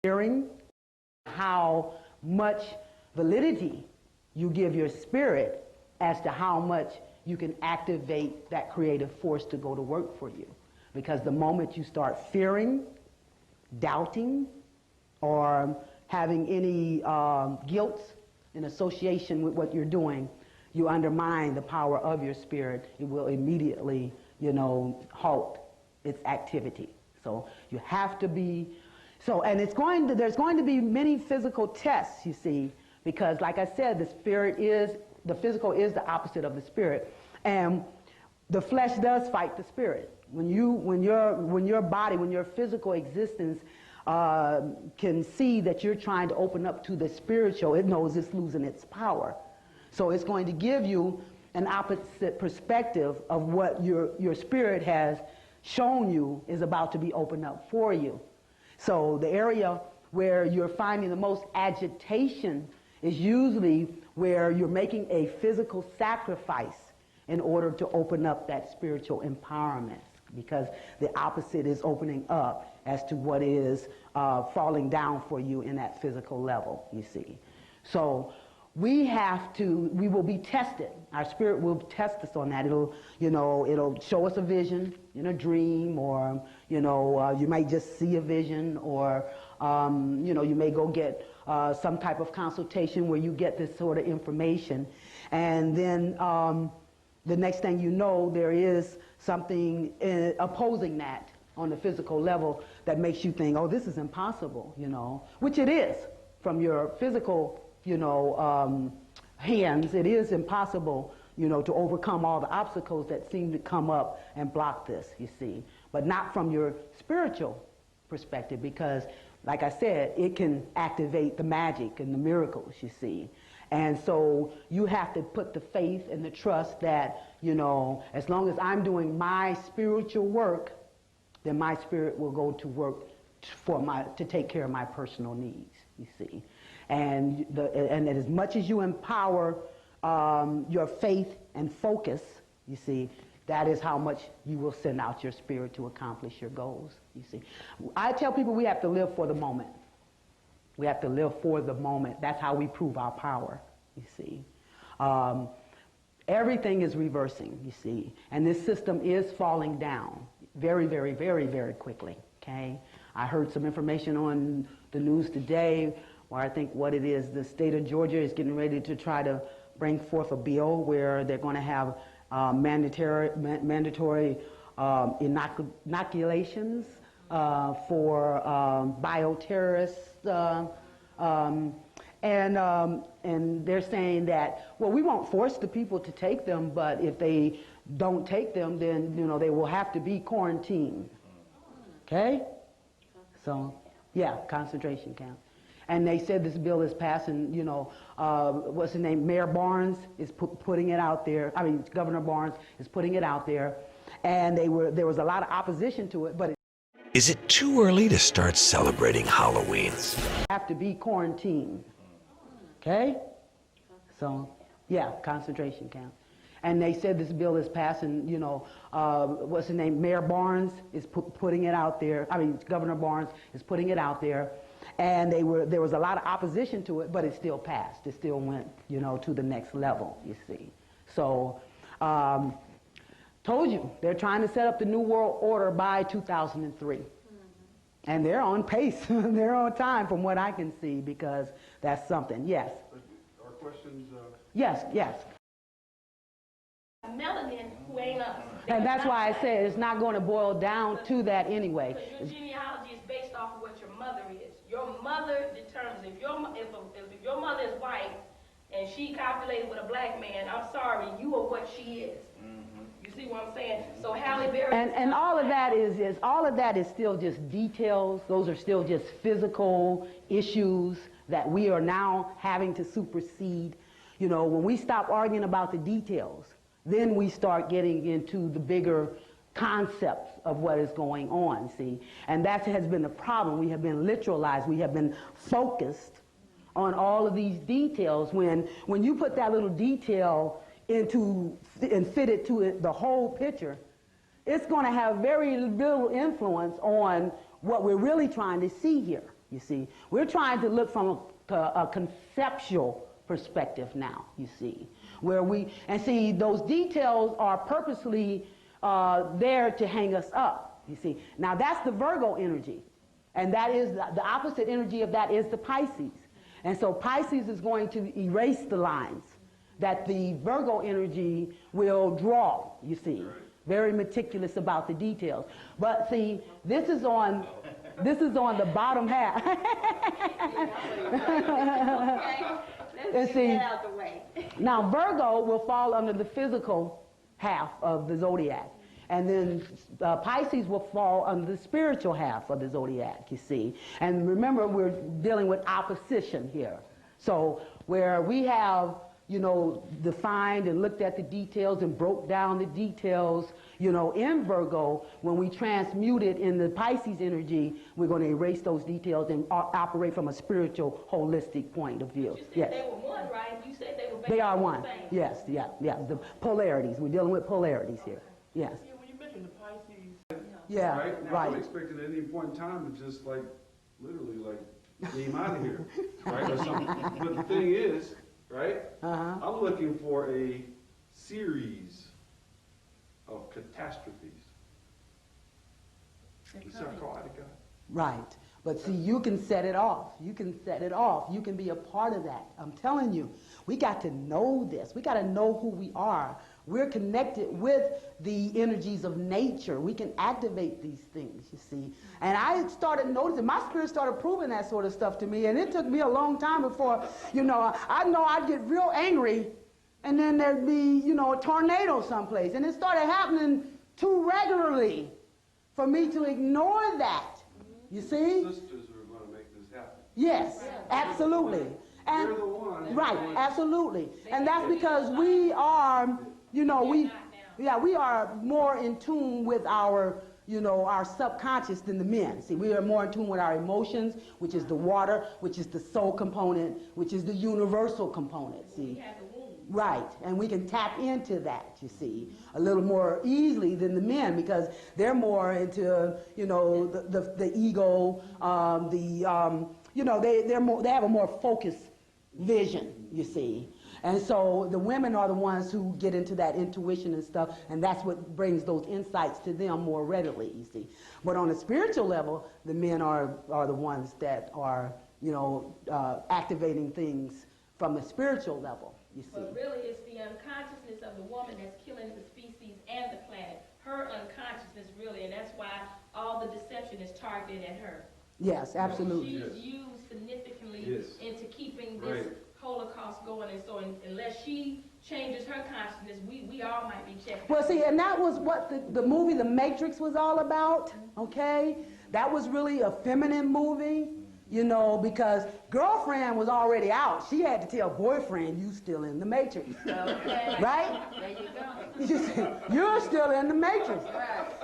hearing, how much validity you give your spirit as to how much you can activate that creative force to go to work for you. Because the moment you start fearing, doubting, or having any guilt in association with what you're doing, you undermine the power of your spirit. It will immediately, halt its activity. So you have to be, and there's going to be many physical tests, you see, because like I said, the physical is the opposite of the spirit. And the flesh does fight the spirit. When your physical existence can see that you're trying to open up to the spiritual, it knows it's losing its power. So it's going to give you an opposite perspective of what your spirit has shown you is about to be opened up for you. So the area where you're finding the most agitation is usually where you're making a physical sacrifice in order to open up that spiritual empowerment, because the opposite is opening up as to what is falling down for you in that physical level, you see. So we will be tested. Our spirit will test us on that. It'll show us a vision in a dream, or, you might just see a vision, or, you may go get some type of consultation where you get this sort of information. And then the next thing you know, there is something opposing that on the physical level that makes you think, oh, this is impossible, which it is from your physical, hands. It is impossible, to overcome all the obstacles that seem to come up and block this, you see. But not from your spiritual perspective, because, like I said, it can activate the magic and the miracles, you see. And so you have to put the faith and the trust that, as long as I'm doing my spiritual work, then my spirit will go to work to take care of my personal needs, you see. And as much as you empower your faith and focus, you see, that is how much you will send out your spirit to accomplish your goals, you see. I tell people we have to live for the moment. We have to live for the moment. That's how we prove our power, you see. Everything is reversing, you see. And this system is falling down very, very, very, very quickly, okay? I heard some information on the news today where I think what it is, the state of Georgia is getting ready to try to bring forth a bill where they're going to have mandatory inoculations for bioterrorists, and they're saying that, well, we won't force the people to take them, but if they don't take them, then they will have to be quarantined. Okay? So, yeah, concentration camp. And they said this bill is passing, what's his name, Mayor Barnes is putting it out there. I mean, Governor Barnes is putting it out there. And there was a lot of opposition to it, but Is it too early to start celebrating Halloween? Have to be quarantined. Okay? So, yeah, concentration camp. And they said this bill is passing, what's his name, Mayor Barnes is putting it out there. I mean, Governor Barnes is putting it out there. And there was a lot of opposition to it, but it still passed. It still went, to the next level, you see. So, told you, they're trying to set up the New World Order by 2003. And they're on pace. They're on time from what I can see, because that's something. Yes? Are questions? Yes, yes. Melanin who ain't us. And that's why I said it's not going to boil down to that anyway. Because your genealogy is based off of what your mother is. Your mother determines if your mother is white and she copulated with a black man, I'm sorry, you are what she is. You see what I'm saying? So Halle Berry. And all of that is still just details. Those are still just physical issues that we are now having to supersede. When we stop arguing about the details, then we start getting into the bigger concepts of what is going on, see? And that has been the problem. We have been literalized. We have been focused on all of these details. When you put that little detail into and fit it to the whole picture, it's going to have very little influence on what we're really trying to see here. you see. We're trying to look from a conceptual perspective now, you see, where and see, those details are purposely there to hang us up, you see. Now that's the Virgo energy, and that is the opposite energy of that is the Pisces. And so Pisces is going to erase the lines that the Virgo energy will draw, you see. Very meticulous about the details. But see, this is on the bottom half. Let's get that out the way. Now Virgo will fall under the physical half of the zodiac. And then Pisces will fall under the spiritual half of the zodiac, you see. And remember, we're dealing with opposition here. So where we have, you know, defined and looked at the details and broke down the details, you know, in Virgo, when we transmute it in the Pisces energy, we're going to erase those details and operate from a spiritual, holistic point of view. You said Yes. they were one, right? You said they were They are basically one. the same. Yes, yeah. The polarities. We're dealing with polarities here. Yes. Yeah, when you mentioned the Pisces, Yeah, Right? Now, right. I'm expecting at any point in time to just like, literally like, game out of here, right? Or something. But the thing is, right? Uh-huh. I'm looking for a series of catastrophes. You see how quiet it got? Right. But see, you can set it off. You can set it off. You can be a part of that. I'm telling you, we got to know this. We got to know who we are. We're connected with the energies of nature. We can activate these things, you see. And I started noticing, my spirit started proving that sort of stuff to me, and it took me a long time before, you know I'd get real angry, and then there'd be, you know, a tornado someplace. And it started happening too regularly for me to ignore that, you see. Sisters who are going to make this happen. Yes, absolutely. And They're the ones. right, absolutely. And that's because we are, you know, we are more in tune with our, you know, our subconscious than the men. See, we are more in tune with our emotions, which is the water, which is the soul component, which is the universal component, see. We have the womb. Right, and we can tap into that, you see, a little more easily than the men, because they're more into, you know, the ego, you know, they have a more focused vision, you see. And so the women are the ones who get into that intuition and stuff, and that's what brings those insights to them more readily, you see. But on a spiritual level, the men are the ones that are, you know, activating things from the spiritual level, you see. But really, it's the unconsciousness of the woman that's killing the species and the planet. Her unconsciousness, really, and that's why all the deception is targeted at her. Yes, absolutely. She's used significantly Yes. into keeping this Holocaust going, and so unless she changes her consciousness, we all might be checked. Well, see, and that was what the movie The Matrix was all about, okay? That was really a feminine movie, you know, because girlfriend was already out. She had to tell boyfriend, you still in the Matrix, Okay. right? There you go. You see, you're still in the Matrix.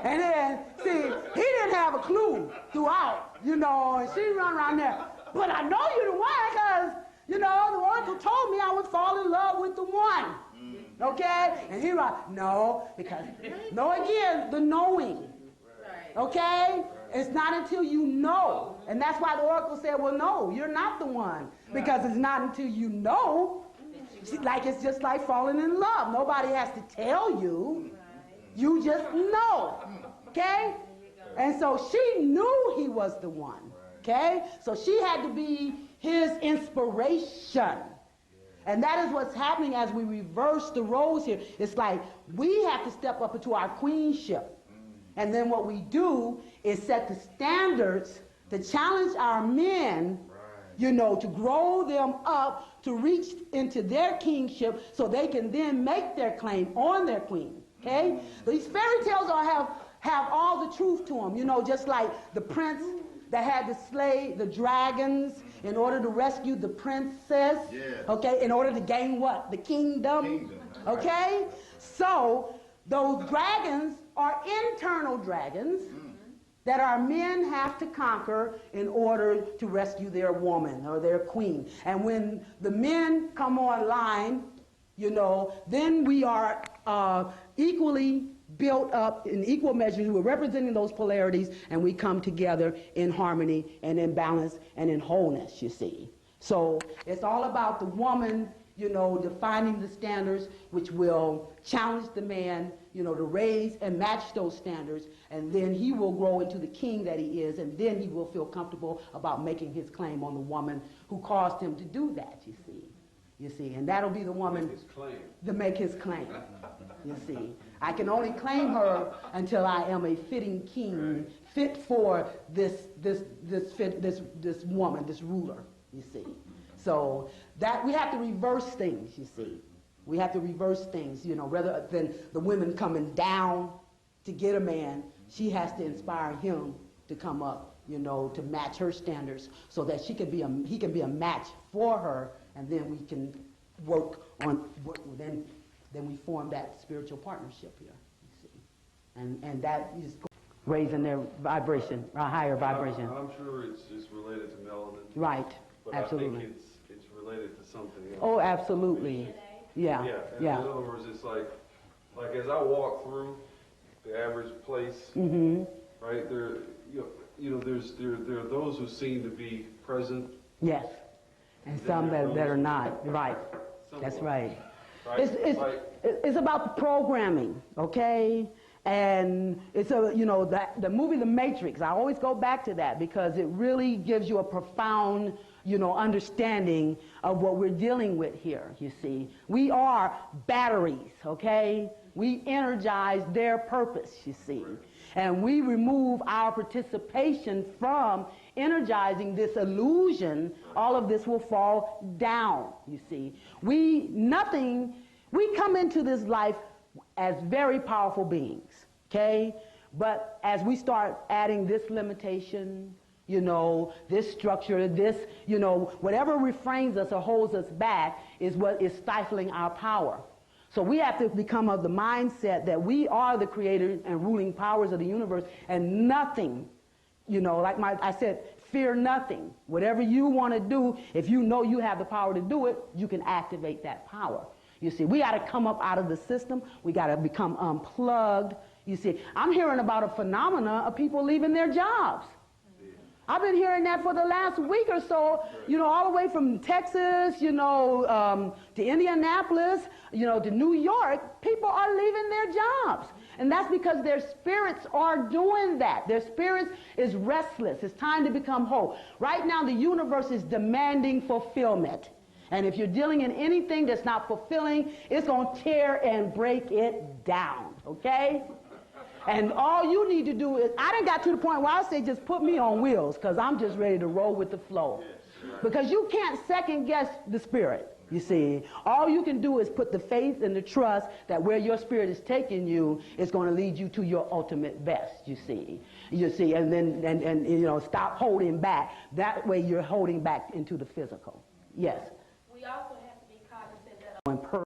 And then, see, he didn't have a clue throughout, you know, and she run around there. But I know you're the one, because, you know, the oracle told me I would fall in love with the one. Okay? And he like, no, because, no, again, the knowing. Okay? It's not until you know. And that's why the oracle said, well, no, you're not the one. Because it's not until you know. See, like, it's just like falling in love. Nobody has to tell you. You just know. Okay? And so she knew he was the one. Okay? So she had to be his inspiration. And that is what's happening as we reverse the roles here. It's like we have to step up into our queenship. And then what we do is set the standards to challenge our men, you know, to grow them up, to reach into their kingship so they can then make their claim on their queen. Okay? These fairy tales have all the truth to them, you know, just like the prince that had to slay the dragons in order to rescue the princess, okay, in order to gain what? The kingdom, okay? So those dragons are internal dragons that our men have to conquer in order to rescue their woman or their queen. And when the men come online, you know, then we are equally built up in equal measures. We're representing those polarities, and we come together in harmony and in balance and in wholeness, you see. So it's all about the woman, you know, defining the standards which will challenge the man, you know, to raise and match those standards, and then he will grow into the king that he is, and then he will feel comfortable about making his claim on the woman who caused him to do that, you see. You see, and that'll be the woman to make his claim. You see, I can only claim her until I am a fitting king, fit for this woman, this ruler. You see, so that we have to reverse things. You see, we have to reverse things. You know, rather than the women coming down to get a man, she has to inspire him to come up. You know, to match her standards, so that he can be a match for her. And then we can work on, then we form that spiritual partnership here, you see. And that is raising their vibration, a higher vibration. I'm sure it's related to melanin. Right, but absolutely. I think it's related to something else. Oh, absolutely. Yeah, yeah. In other words, it's like as I walk through the average place, right, there are those who seem to be present. Yes. And some that are not, right. That's right. It's about the programming, okay? And it's the movie The Matrix, I always go back to that because it really gives you a profound, understanding of what we're dealing with here, you see. We are batteries, okay? We energize their purpose, you see. And we remove our participation from energizing this illusion, all of this will fall down, you see. We come into this life as very powerful beings, okay? But as we start adding this limitation, this structure, this, whatever refrains us or holds us back is what is stifling our power. So we have to become of the mindset that we are the creators and ruling powers of the universe, and nothing, like I said, fear nothing. Whatever you want to do, if you know you have the power to do it, you can activate that power. You see, we got to come up out of the system. We got to become unplugged. You see, I'm hearing about a phenomena of people leaving their jobs. I've been hearing that for the last week or so, all the way from Texas, to Indianapolis, to New York. People are leaving their jobs. And that's because their spirits are doing that. Their spirits is restless. It's time to become whole. Right now, the universe is demanding fulfillment. And if you're dealing in anything that's not fulfilling, it's going to tear and break it down, okay? And all you need to do is, I done got to the point where I say just put me on wheels because I'm just ready to roll with the flow. Because you can't second guess the spirit, you see. All you can do is put the faith and the trust that where your spirit is taking you is going to lead you to your ultimate best, you see. You see, and then, and stop holding back. That way you're holding back into the physical. Yes? We also have to be cognizant that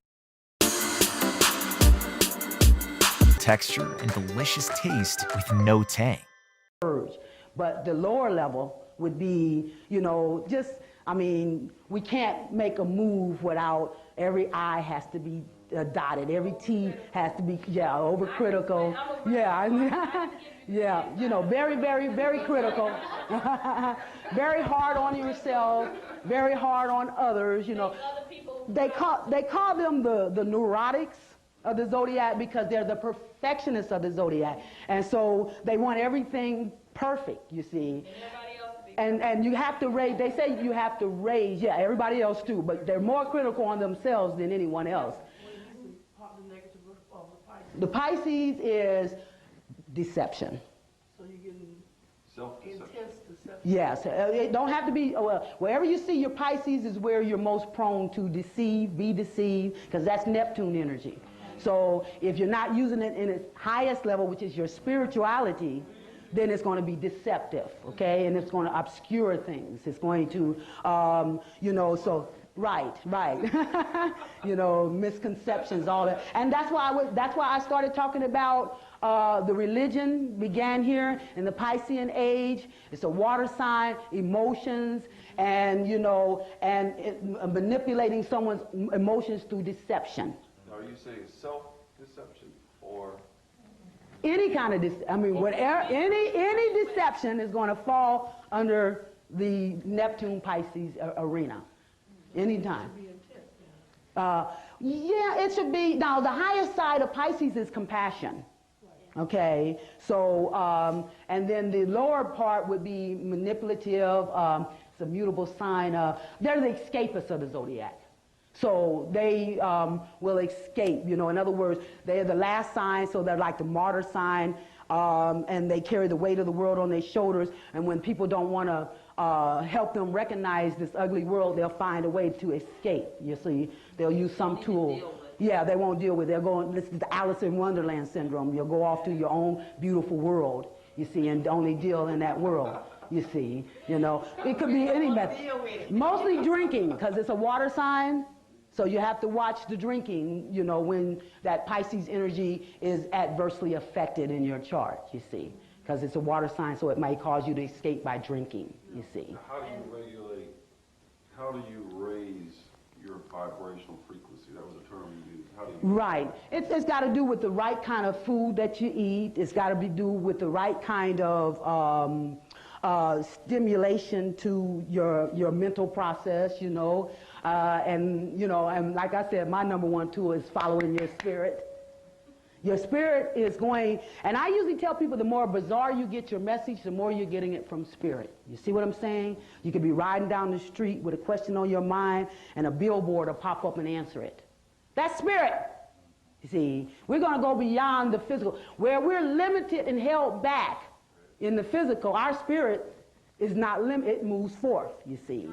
texture and delicious taste with no tang. But the lower level would be, we can't make a move without every I has to be dotted, every T has to be, overcritical. Very, very, very critical. Very hard on yourself, very hard on others, They call them the neurotics of the zodiac because they're the perfectionists of the zodiac. And so they want everything perfect, you see. And you have to raise, they say you have to raise, everybody else too, but they're more critical on themselves than anyone else. The Pisces is deception. So you're getting Self-deception. intense deception. Yes, it don't have to be, wherever you see your Pisces is where you're most prone to deceive, be deceived, because that's Neptune energy. So if you're not using it in its highest level, which is your spirituality, then it's going to be deceptive, okay? And it's going to obscure things. It's going to, right. Misconceptions, all that. And that's why I started talking about the religion began here in the Piscean age. It's a water sign, emotions, and, manipulating someone's emotions through deception. Are you saying self-deception or Any kind of, whatever, any deception is going to fall under the Neptune Pisces arena, anytime. Yeah, it should be. Now, the highest side of Pisces is compassion. Okay, so, and then the lower part would be manipulative. It's a mutable sign. They're the escapists of the zodiac. So they will escape, in other words, they're the last sign, so they're like the martyr sign, and they carry the weight of the world on their shoulders, and when people don't want to help them recognize this ugly world, they'll find a way to escape, you see. They'll use some tool. Yeah, they won't deal with it. They're going, this is the Alice in Wonderland syndrome. You'll go off to your own beautiful world, you see, and only deal in that world. You see, it could be any method. Mostly drinking, because it's a water sign. So you have to watch the drinking, when that Pisces energy is adversely affected in your chart, you see. Because it's a water sign, so it might cause you to escape by drinking, you see. How do you raise your vibrational frequency? That was a term you used. How do you Right. It's got to do with the right kind of food that you eat. It's got to do with the right kind of stimulation to your mental process, and like I said, my number one tool is following your spirit. Your spirit is going, and I usually tell people the more bizarre you get your message, the more you're getting it from spirit. You see what I'm saying? You could be riding down the street with a question on your mind, and a billboard will pop up and answer it. That's spirit. You see, we're going to go beyond the physical. Where we're limited and held back in the physical, our spirit is not limited, it moves forth, you see.